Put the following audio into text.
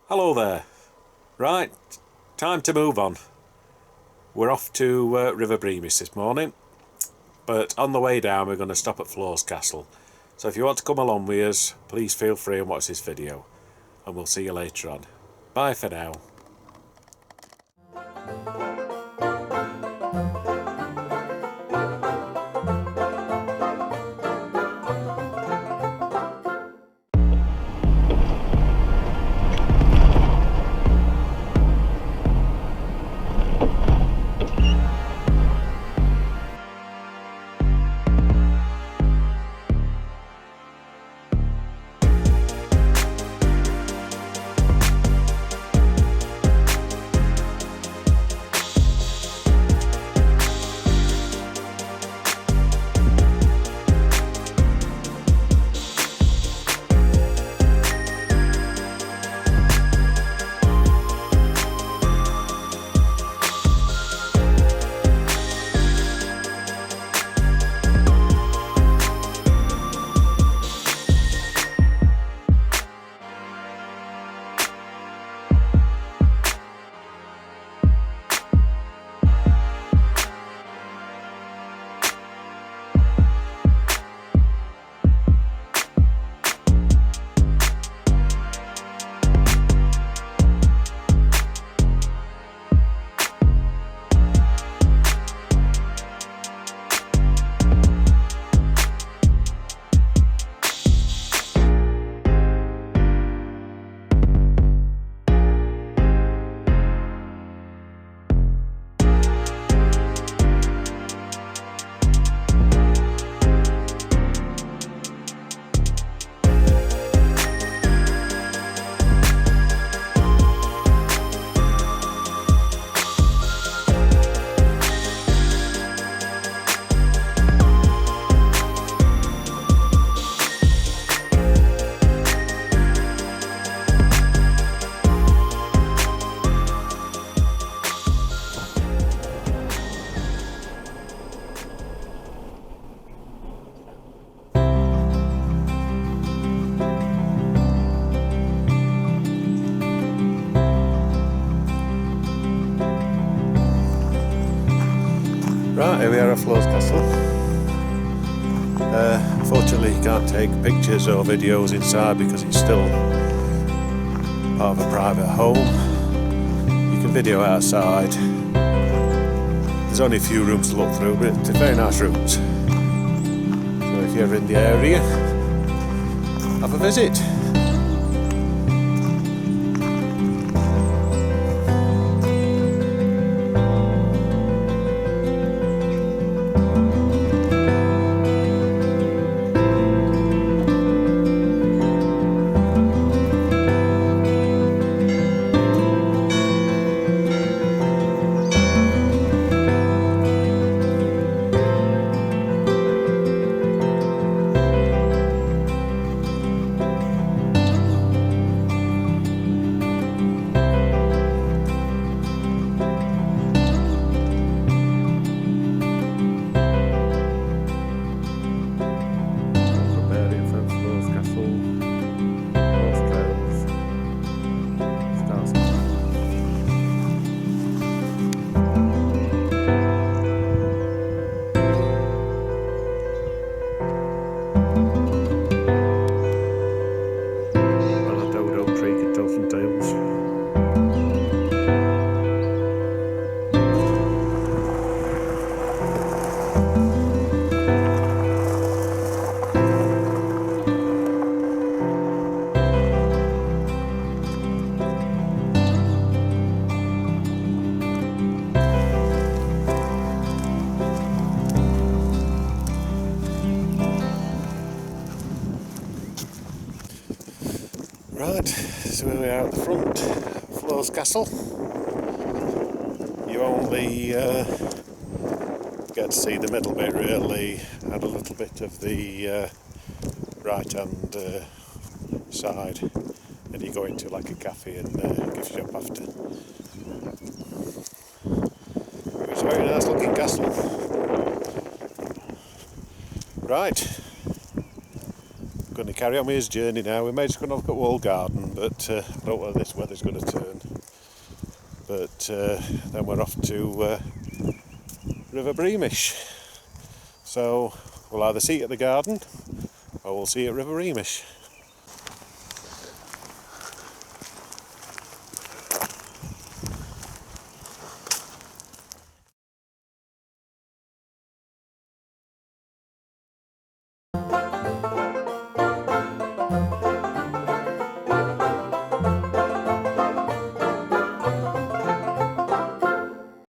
Hello there. Right, time to move on. We're off to River Breamish this morning, but on the way down we're going to stop at Floors Castle. So if you want to come along with us, please feel free and watch this video, and we'll see you later on. Bye for now. Right, here we are at Floors Castle. Unfortunately you can't take pictures or videos inside because it's still part of a private home. You can video outside. There's only a few rooms to look through, but it's very nice rooms. So if you're ever in the area, have a visit. Right, so here we are at the front, Floors Castle. You only get to see the middle bit really, and a little bit of the right hand side, and you go into like a cafe and gift shop after. It's a very nice looking castle. Right, I'm going to carry on with his journey now. We may just go and look at Wall Garden, but I don't know where this weather's going to turn. But then we're off to River Breamish. So we'll either see it at the garden or we'll see it at River Breamish.